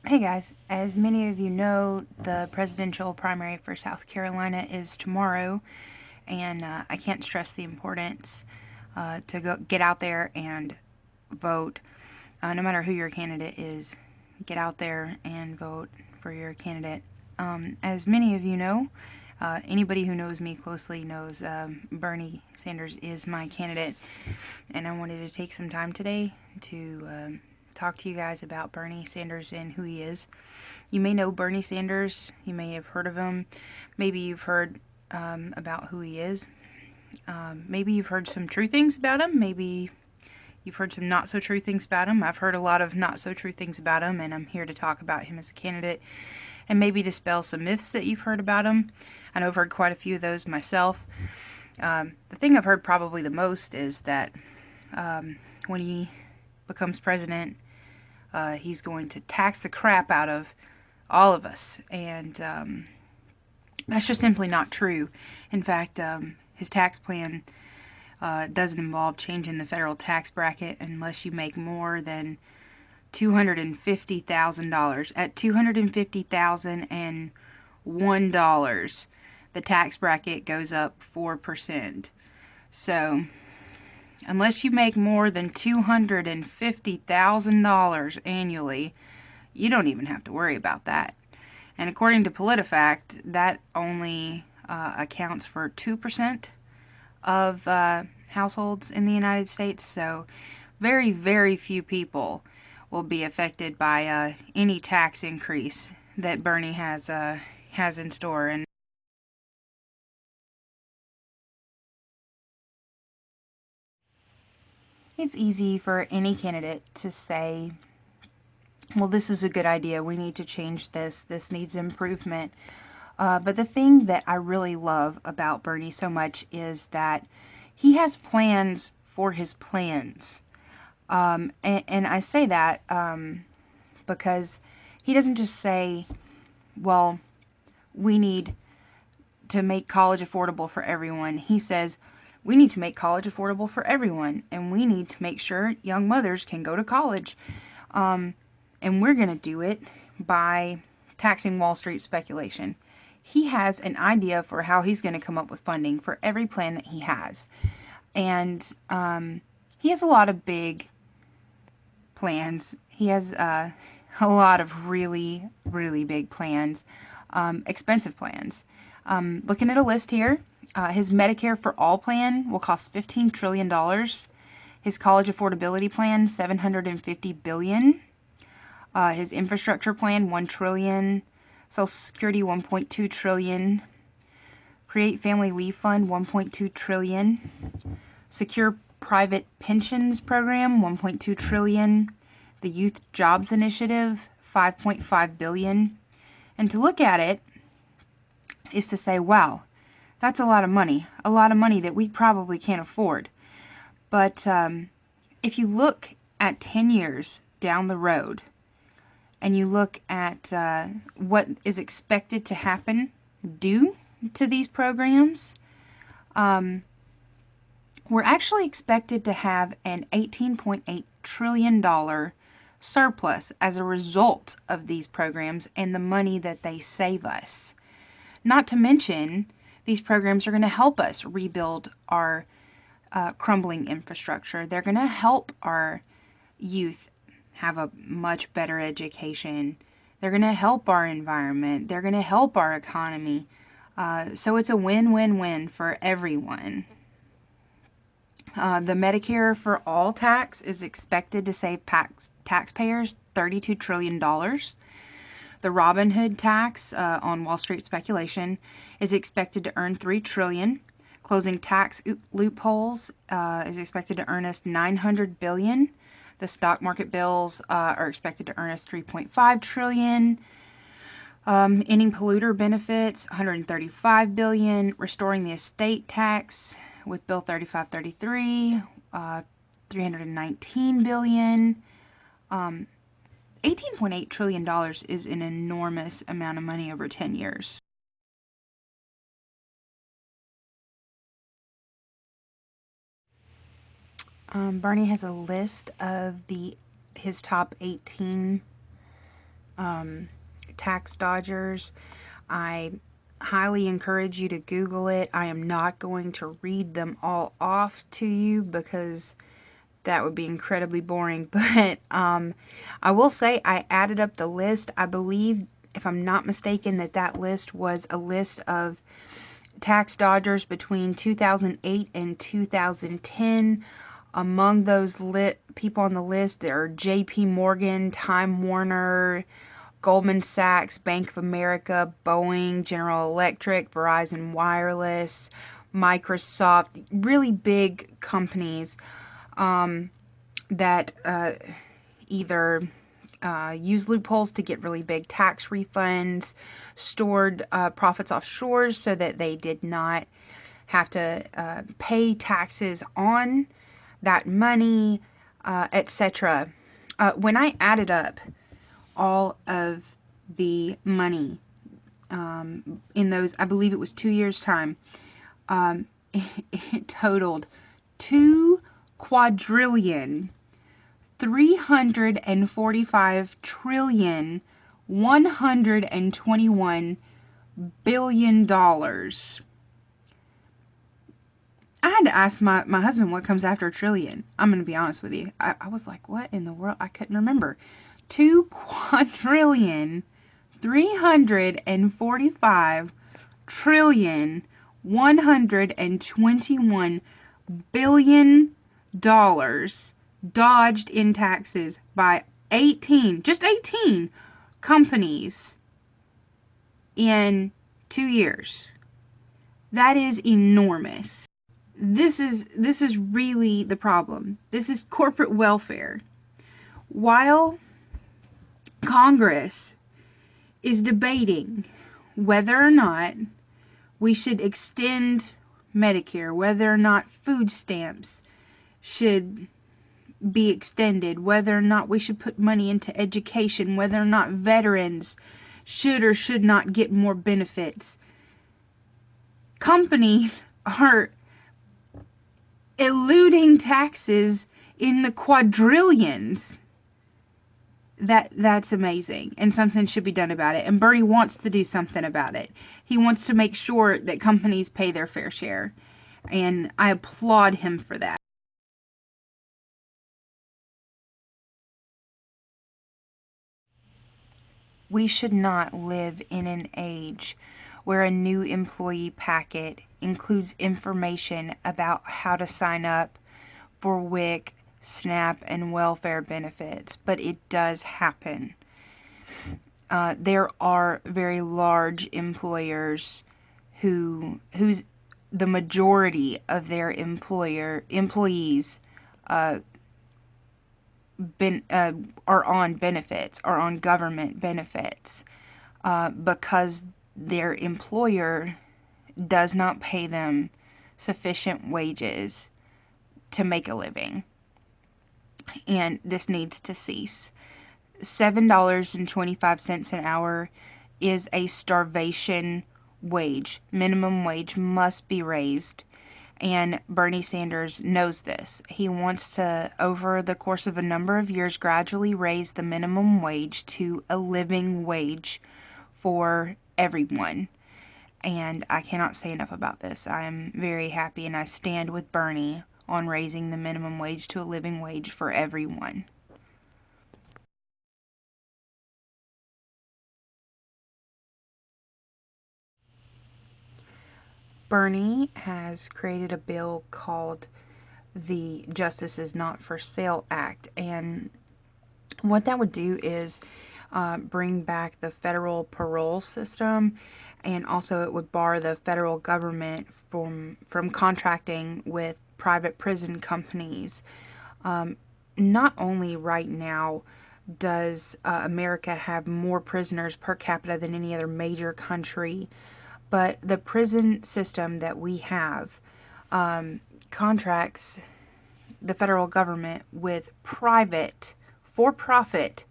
Hey guys, as many of you know, the presidential primary for South Carolina is tomorrow, and I can't stress the importance to get out there and vote. No matter who your candidate is, get out there and vote for your candidate. As many of you know, anybody who knows me closely knows Bernie Sanders is my candidate, and I wanted to take some time today to talk to you guys about Bernie Sanders and who he is. You may know Bernie Sanders. You may have heard of him. Maybe you've heard about who he is. Maybe you've heard some true things about him. Maybe you've heard some not so true things about him. I've heard a lot of not so true things about him, and I'm here to talk about him as a candidate and maybe dispel some myths that you've heard about him. I know I've heard quite a few of those myself. The thing I've heard probably the most is that when he becomes president, he's going to tax the crap out of all of us, and that's just simply not true. In fact, his tax plan doesn't involve changing the federal tax bracket unless you make more than $250,000. At $250,001, the tax bracket goes up 4%. So, unless you make more than $250,000 annually, you don't even have to worry about that. And according to PolitiFact, that only accounts for 2% of households in the United States. So very, very few people will be affected by any tax increase that Bernie has in store. And it's easy for any candidate to say, well, this is a good idea. We need to change this. This needs improvement. But the thing that I really love about Bernie so much is that he has plans for his plans. And I say that because he doesn't just say, well, we need to make college affordable for everyone. He says, we need to make college affordable for everyone, and we need to make sure young mothers can go to college. And we're going to do it by taxing Wall Street speculation. He has an idea for how he's going to come up with funding for every plan that he has. And he has a lot of big plans. He has a lot of really, really big plans, expensive plans. Looking at a list here, his Medicare for All plan will cost $15 trillion. His college affordability plan, $750 billion. His infrastructure plan, $1 trillion. Social Security, $1.2 trillion. Create Family Leave Fund, $1.2 trillion. Secure Private Pensions Program, $1.2 trillion. The Youth Jobs Initiative, $5.5 billion. And to look at it is to say, wow, that's a lot of money that we probably can't afford. But if you look at 10 years down the road, and you look at what is expected to happen due to these programs, we're actually expected to have an $18.8 trillion surplus as a result of these programs and the money that they save us. Not to mention, these programs are going to help us rebuild our crumbling infrastructure. They're going to help our youth have a much better education. They're going to help our environment. They're going to help our economy. So it's a win-win-win for everyone. The Medicare for All tax is expected to save taxpayers $32 trillion. The Robin Hood tax on Wall Street speculation is expected to earn $3 trillion. Closing tax loopholes is expected to earn us $900 billion. The stock market bills are expected to earn us $3.5 trillion. Ending polluter benefits, $135 billion. Restoring the estate tax with Bill 3533, $319 billion. $18.8 trillion is an enormous amount of money over 10 years. Bernie has a list of his top 18 tax dodgers. I highly encourage you to Google it. I am not going to read them all off to you because that would be incredibly boring. But I will say I added up the list. I believe, if I'm not mistaken, that list was a list of tax dodgers between 2008 and 2010. Among those people on the list, there are J.P. Morgan, Time Warner, Goldman Sachs, Bank of America, Boeing, General Electric, Verizon Wireless, Microsoft, really big companies that either use loopholes to get really big tax refunds, stored profits offshore so that they did not have to pay taxes on that money, etc. When I added up all of the money in those, I believe it was 2 years' time, it totaled 2 quadrillion 345,121,000,000,000. I had to ask my husband what comes after a trillion. I'm going to be honest with you. I was like, what in the world? I couldn't remember. 2 quadrillion 345,121,000,000,000 dodged in taxes by 18, just 18 companies in 2 years. That is enormous. This is really the problem. This is corporate welfare. While Congress is debating whether or not we should extend Medicare, whether or not food stamps should be extended, whether or not we should put money into education, whether or not veterans should or should not get more benefits. Companies are eluding taxes in the quadrillions. That's amazing, and something should be done about it. And Bernie wants to do something about it. He wants to make sure that companies pay their fair share, and I applaud him for that. We should not live in an age where a new employee packet includes information about how to sign up for WIC, SNAP, and welfare benefits, but it does happen. There are very large employers whose the majority of their employees are on benefits, are on government benefits, because their employer does not pay them sufficient wages to make a living. And this needs to cease. $7.25 an hour is a starvation wage. Minimum wage must be raised. And Bernie Sanders knows this. He wants to, over the course of a number of years, gradually raise the minimum wage to a living wage for everyone. And I cannot say enough about this. I am very happy, and I stand with Bernie on raising the minimum wage to a living wage for everyone. Bernie has created a bill called the Justice is Not for Sale Act, and what that would do is bring back the federal parole system, and also it would bar the federal government from contracting with private prison companies. Not only right now does America have more prisoners per capita than any other major country, but the prison system that we have contracts the federal government with private, for-profit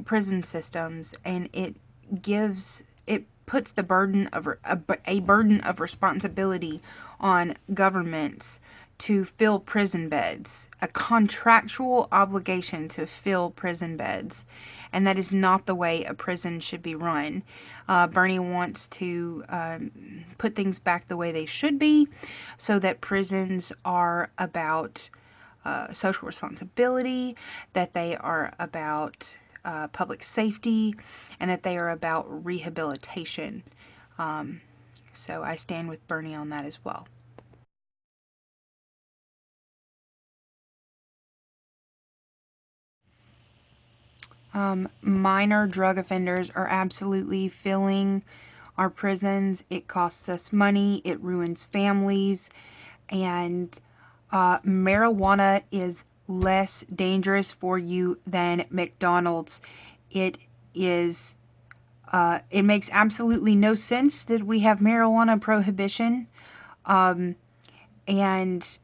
prison systems, and it puts a burden of responsibility on governments to fill prison beds, a contractual obligation to fill prison beds. And that is not the way a prison should be run. Bernie wants to put things back the way they should be, so that prisons are about social responsibility, that they are about public safety, and that they are about rehabilitation. So I stand with Bernie on that as well. Minor drug offenders are absolutely filling our prisons. It costs us money, it ruins families, and marijuana is less dangerous for you than McDonald's. It is. It makes absolutely no sense that we have marijuana prohibition, and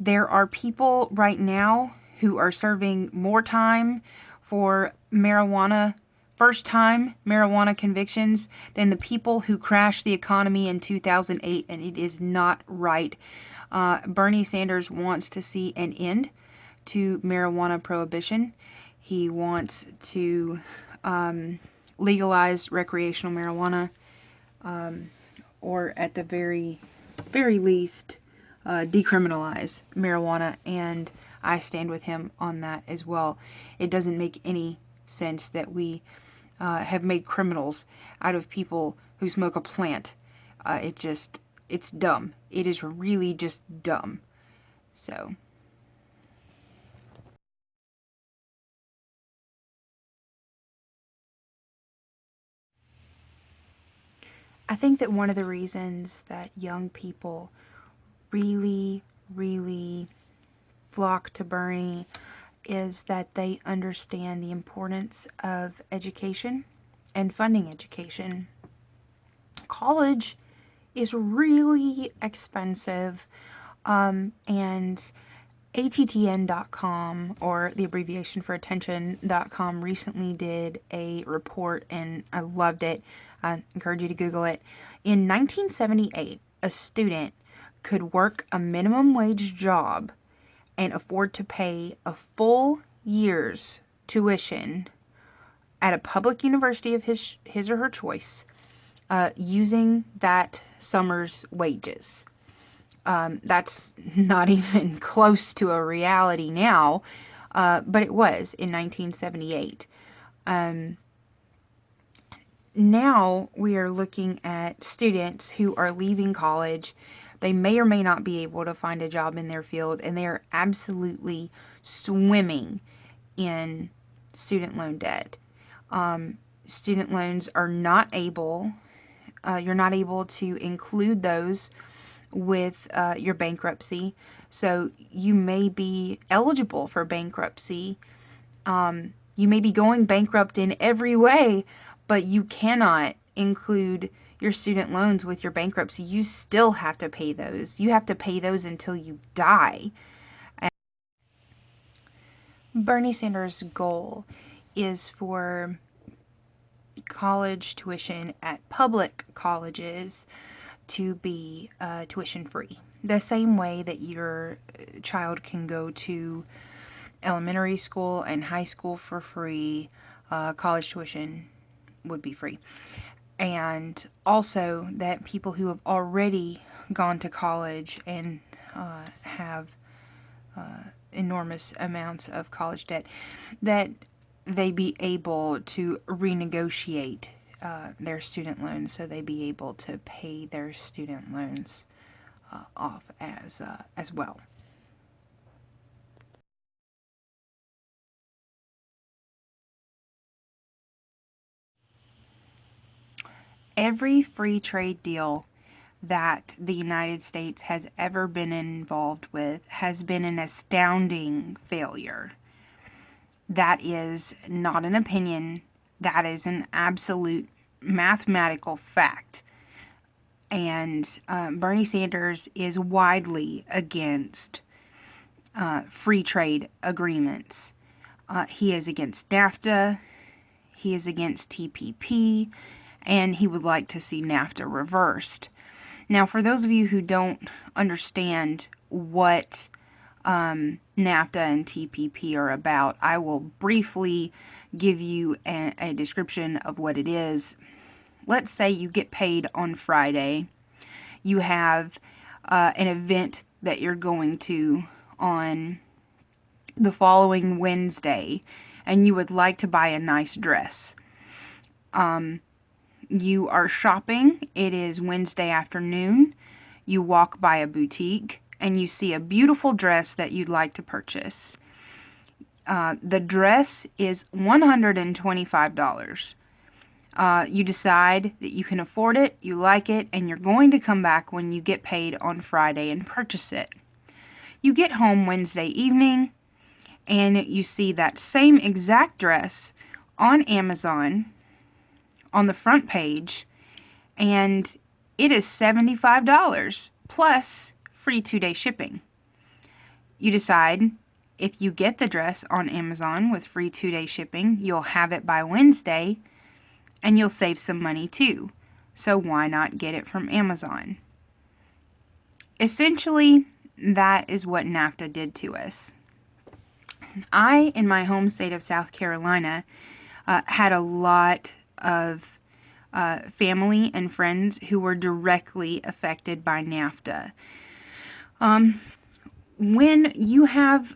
there are people right now who are serving more time for marijuana, first time marijuana convictions, than the people who crashed the economy in 2008, and it is not right. Bernie Sanders wants to see an end to marijuana prohibition. He wants to legalize recreational marijuana, or at the very least, decriminalize marijuana, and I stand with him on that as well. It doesn't make any sense that we have made criminals out of people who smoke a plant. It's dumb. It is really just dumb. So, I think that one of the reasons that young people really, really flock to Bernie is that they understand the importance of education and funding education. College is really expensive, and ATTN.com, or the abbreviation for attention.com, recently did a report, and I loved it. I encourage you to Google it. In 1978, a student could work a minimum wage job and afford to pay a full year's tuition at a public university of his or her choice, using that summer's wages. That's not even close to a reality now, but it was in 1978. Now we are looking at students who are leaving college. They may or may not be able to find a job in their field, and they are absolutely swimming in student loan debt. Student loans are not able, you're not able to include those with your bankruptcy. So you may be eligible for bankruptcy. You may be going bankrupt in every way, but you cannot include your student loans with your bankruptcy. You still have to pay those. You have to pay those until you die. And Bernie Sanders' goal is for college tuition at public colleges to be tuition free. The same way that your child can go to elementary school and high school for free, college tuition would be free. And also that people who have already gone to college and have enormous amounts of college debt, that they be able to renegotiate their student loans, so they be able to pay their student loans off as well. Every free trade deal that the United States has ever been involved with has been an astounding failure. That is not an opinion, that is an absolute mathematical fact. And Bernie Sanders is widely against free trade agreements. He is against NAFTA, he is against TPP, and he would like to see NAFTA reversed. Now, for those of you who don't understand what NAFTA and TPP are about. I will briefly give you a description of what it is. Let's say you get paid on Friday. You have an event that you're going to on the following Wednesday, and you would like to buy a nice dress. You are shopping. It is Wednesday afternoon. You walk by a boutique and you see a beautiful dress that you'd like to purchase. The dress is $125. You decide that you can afford it, you like it, and you're going to come back when you get paid on Friday and purchase it. You get home Wednesday evening and you see that same exact dress on Amazon on the front page, and it is $75 plus free 2-day shipping. You decide if you get the dress on Amazon with free 2-day shipping, you'll have it by Wednesday and you'll save some money too. So why not get it from Amazon? Essentially, that is what NAFTA did to us. I, in my home state of South Carolina, had a lot of family and friends who were directly affected by NAFTA. When you have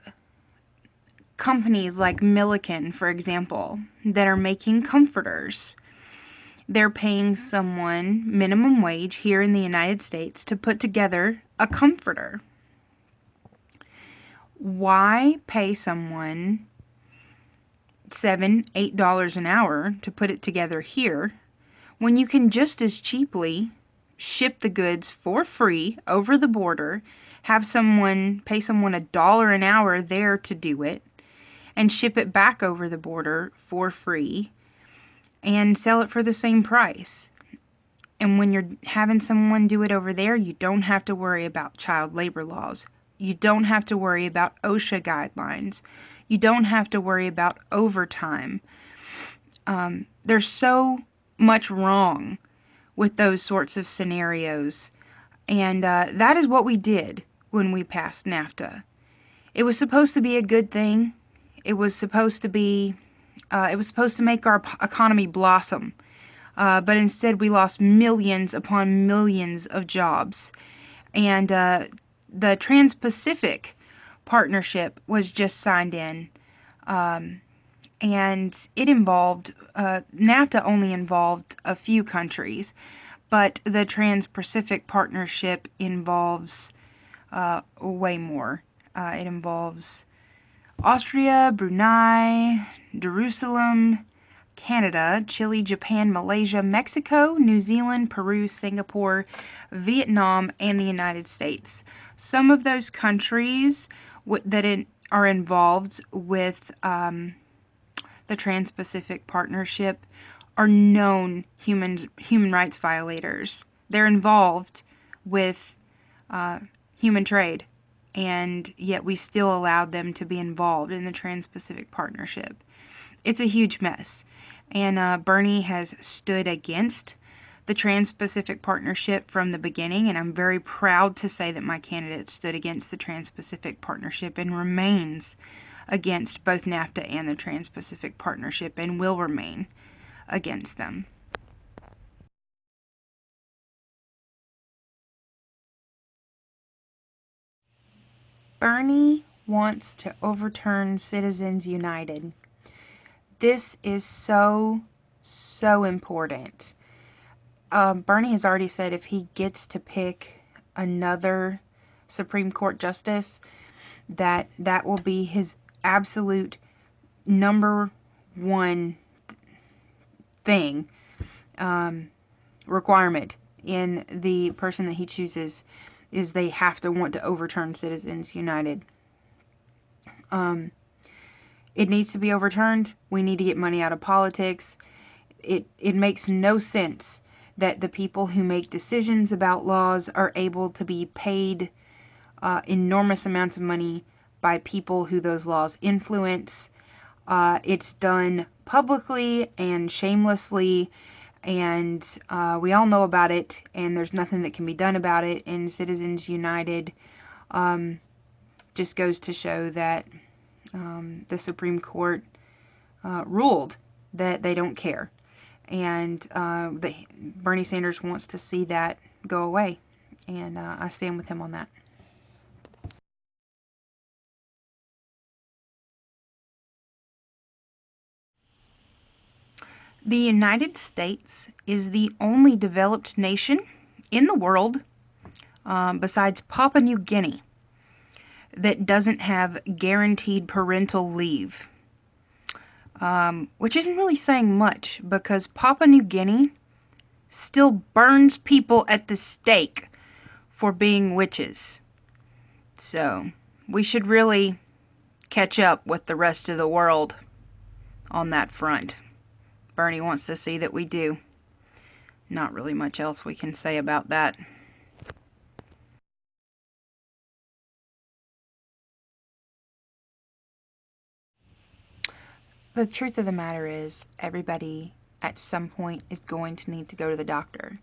companies like Milliken, for example, that are making comforters, they're paying someone minimum wage here in the United States to put together a comforter. Why pay someone $7, $8 an hour to put it together here when you can just as cheaply ship the goods for free over the border, have someone pay someone $1 an hour there to do it, and ship it back over the border for free and sell it for the same price? And when you're having someone do it over there, you don't have to worry about child labor laws. You don't have to worry about OSHA guidelines. You don't have to worry about overtime. There's so much wrong with those sorts of scenarios. And that is what we did when we passed NAFTA. It was supposed to be a good thing. It was supposed to be, it was supposed to make our economy blossom. But instead we lost millions upon millions of jobs. And the Trans-Pacific Partnership was just signed in. And it involved, NAFTA only involved a few countries, but the Trans-Pacific Partnership involves way more. It involves Austria, Brunei, Jerusalem, Canada, Chile, Japan, Malaysia, Mexico, New Zealand, Peru, Singapore, Vietnam, and the United States. Some of those countries that are involved with the Trans-Pacific Partnership are known human rights violators. They're involved with human trade, and yet we still allowed them to be involved in the Trans-Pacific Partnership. It's a huge mess, and Bernie has stood against the Trans-Pacific Partnership from the beginning, and I'm very proud to say that my candidate stood against the Trans-Pacific Partnership and remains against both NAFTA and the Trans-Pacific Partnership and will remain against them. Bernie wants to overturn Citizens United. This is so important. Bernie has already said if he gets to pick another Supreme Court justice, that will be his absolute number one thing, requirement in the person that he chooses, is they have to want to overturn Citizens United. It needs to be overturned. We need to get money out of politics. It makes no sense that the people who make decisions about laws are able to be paid enormous amounts of money by people who those laws influence. It's done publicly and shamelessly, and we all know about it, and there's nothing that can be done about it. And Citizens United Just goes to show that the Supreme Court ruled that they don't care. And Bernie Sanders wants to see that go away. And I stand with him on that. The United States is the only developed nation in the world, besides Papua New Guinea, that doesn't have guaranteed parental leave. Which isn't really saying much, because Papua New Guinea still burns people at the stake for being witches. So we should really catch up with the rest of the world on that front. Bernie wants to see that we do. Not really much else we can say about that. The truth of the matter is, everybody at some point is going to need to go to the doctor.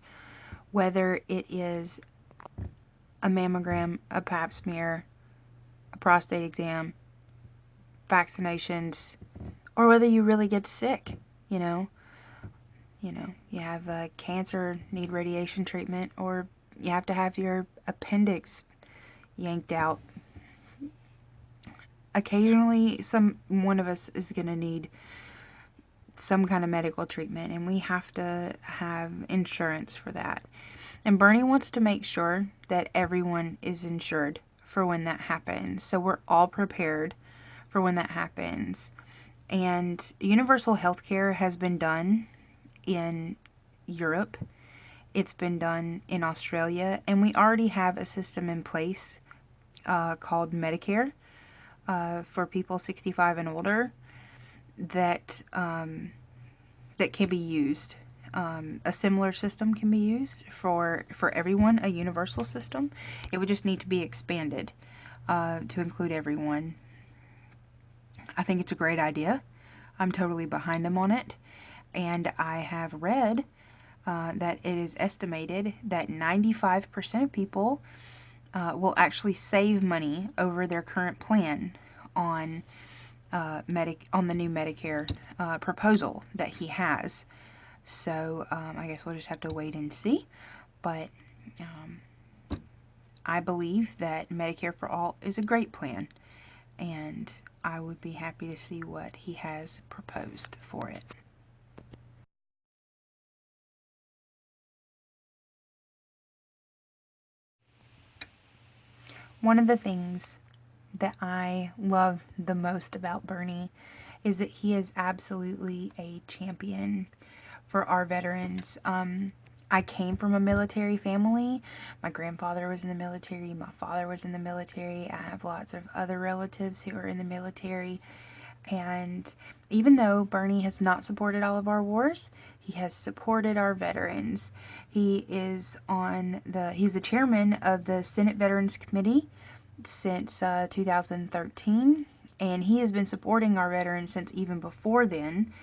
Whether it is a mammogram, a pap smear, a prostate exam, vaccinations, or whether you really get sick, you know. You have cancer, need radiation treatment, or you have to have your appendix yanked out. Occasionally, one of us is going to need some kind of medical treatment, and we have to have insurance for that. And Bernie wants to make sure that everyone is insured for when that happens, so we're all prepared for when that happens. And universal health care has been done in Europe, it's been done in Australia, and we already have a system in place called Medicare for people 65 and older that that can be used. A similar system can be used for everyone, a universal system. It would just need to be expanded to include everyone. I think it's a great idea. I'm totally behind them on it. And I have read that it is estimated that 95% of people will actually save money over their current plan on on the new Medicare proposal that he has. So I guess we'll just have to wait and see. But I believe that Medicare for All is a great plan, and I would be happy to see what he has proposed for it. One of the things that I love the most about Bernie is that he is absolutely a champion for our veterans. I came from a military family. My grandfather was in the military. My father was in the military. I have lots of other relatives who are in the military. And even though Bernie has not supported all of our wars, he has supported our veterans. He's the chairman of the Senate Veterans Committee since 2013, and he has been supporting our veterans since even before then.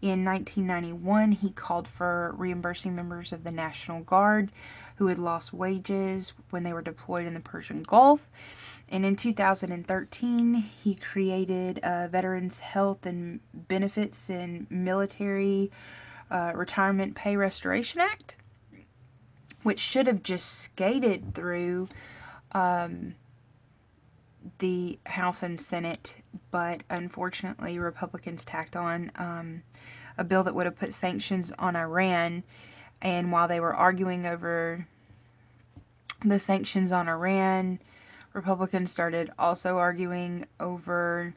In 1991, he called for reimbursing members of the National Guard who had lost wages when they were deployed in the Persian Gulf. And in 2013, he created a Veterans Health and Benefits and Military Retirement Pay Restoration Act, which should have just skated through the House and Senate, but unfortunately Republicans tacked on a bill that would have put sanctions on Iran. And while they were arguing over the sanctions on Iran, Republicans started also arguing over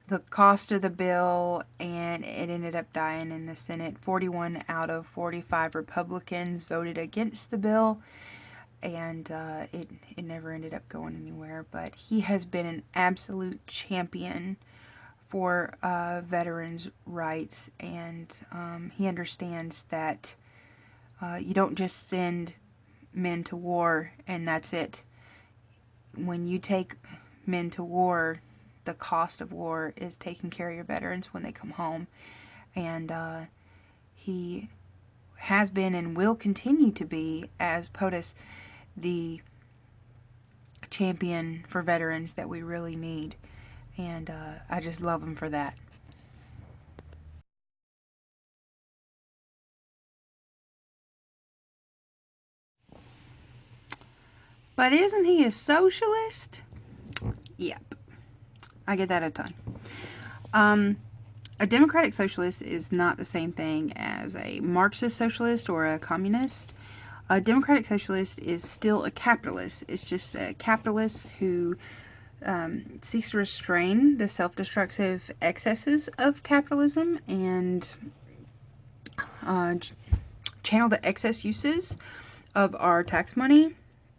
the cost of the bill, and it ended up dying in the Senate. 41 out of 45 Republicans voted against the bill, and it never ended up going anywhere. But he has been an absolute champion for veterans' rights, and he understands that you don't just send men to war and that's it. When you take men to war, the cost of war is taking care of your veterans when they come home. And he has been and will continue to be, as POTUS, the champion for veterans that we really need. And I just love him for that. But isn't he a socialist? Yep. I get that a ton. A democratic socialist is not the same thing as a Marxist socialist or a communist. A democratic socialist is still a capitalist. It's just a capitalist who seeks to restrain the self-destructive excesses of capitalism and channel the excess uses of our tax money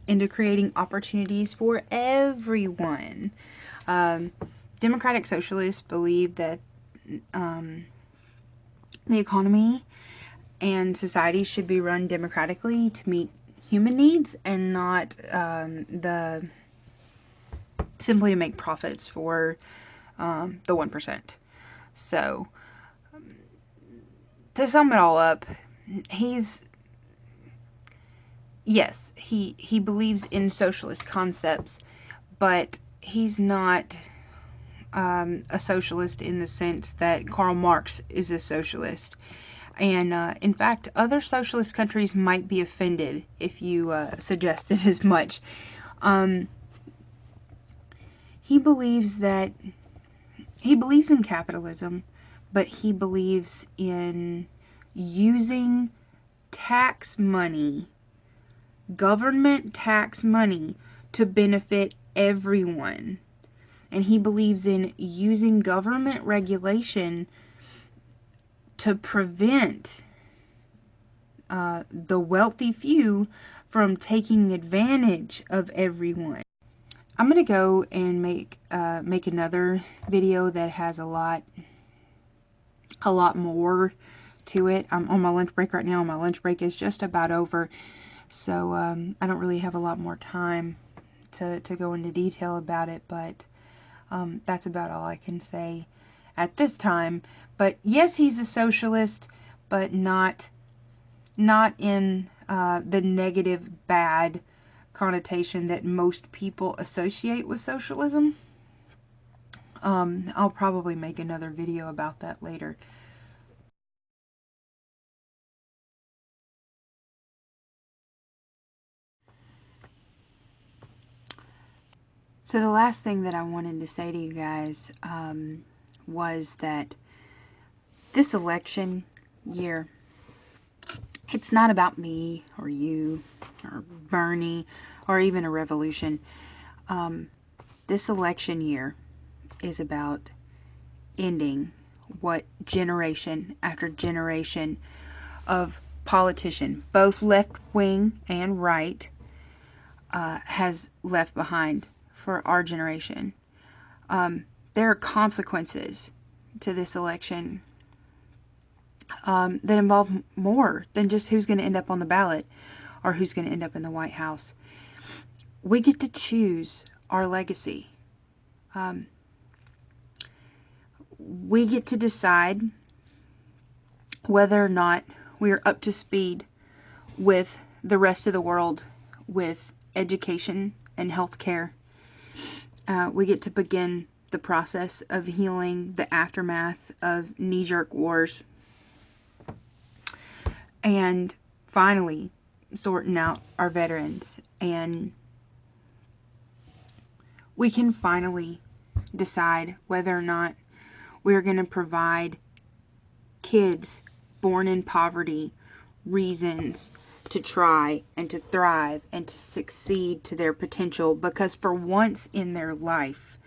into creating opportunities for everyone. Democratic socialists believe that the economy and society should be run democratically to meet human needs and not the simply to make profits for the 1%. So to sum it all up, he believes in socialist concepts, but he's not a socialist in the sense that Karl Marx is a socialist. And in fact, other socialist countries might be offended if you suggested as much. He believes in capitalism, but he believes in using tax money, government tax money, to benefit everyone. And he believes in using government regulation to prevent the wealthy few from taking advantage of everyone. I'm gonna go and make another video that has a lot more to it. I'm on my lunch break right now. My lunch break is just about over, so I don't really have a lot more time to go into detail about it, but that's about all I can say at this time. But yes, he's a socialist, but not in the negative, bad connotation that most people associate with socialism. I'll probably make another video about that later. So the last thing that I wanted to say to you guys was that this election year, it's not about me or you or Bernie or even a revolution. This election year is about ending what generation after generation of politician, both left wing and right, has left behind for our generation. There are consequences to this election that involve more than just who's going to end up on the ballot or who's going to end up in the White House. We get to choose our legacy. We get to decide whether or not we are up to speed with the rest of the world with education and health care. We get to begin the process of healing the aftermath of knee-jerk wars. And finally, sorting out our veterans. And we can finally decide whether or not we're going to provide kids born in poverty reasons to try and to thrive and to succeed to their potential, because for once in their life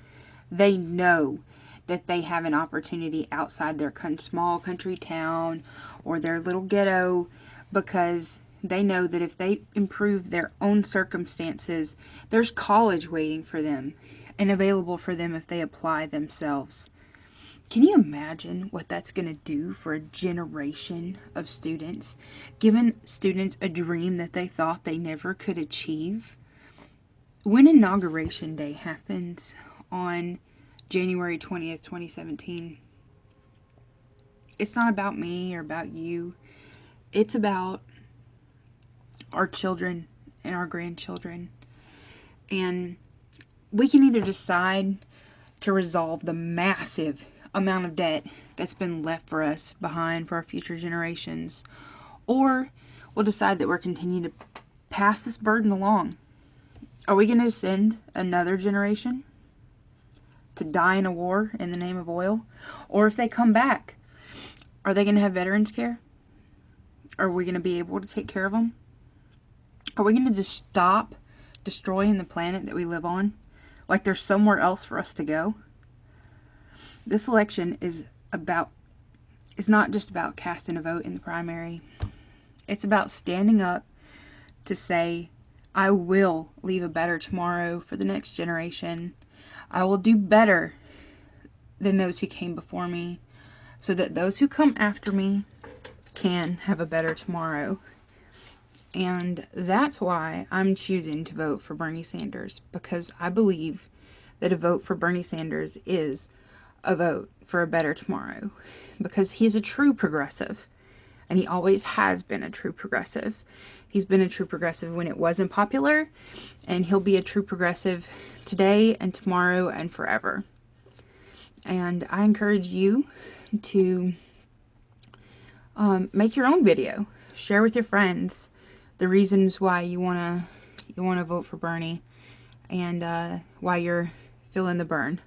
they know that they have an opportunity outside their small country town or their little ghetto, because they know that if they improve their own circumstances, there's college waiting for them and available for them if they apply themselves. Can you imagine what that's going to do for a generation of students, giving students a dream that they thought they never could achieve? When Inauguration Day happens on January 20th, 2017, it's not about me or about you. It's about our children and our grandchildren. And we can either decide to resolve the massive amount of debt that's been left for us behind for our future generations, or we'll decide that we're continuing to pass this burden along. Are we going to send another generation to die in a war in the name of oil? Or if they come back, are they going to have veterans care? Are we going to be able to take care of them? Are we going to just stop destroying the planet that we live on? Like there's somewhere else for us to go? This election is not just about casting a vote in the primary. It's about standing up to say, I will leave a better tomorrow for the next generation. I will do better than those who came before me, so that those who come after me can have a better tomorrow. And that's why I'm choosing to vote for Bernie Sanders, because I believe that a vote for Bernie Sanders is a vote for a better tomorrow, because he's a true progressive, and he always has been a true progressive. He's been a true progressive when it wasn't popular, and he'll be a true progressive today and tomorrow and forever. And I encourage you to make your own video. Share with your friends the reasons why you wanna vote for Bernie, and why you're feeling the burn.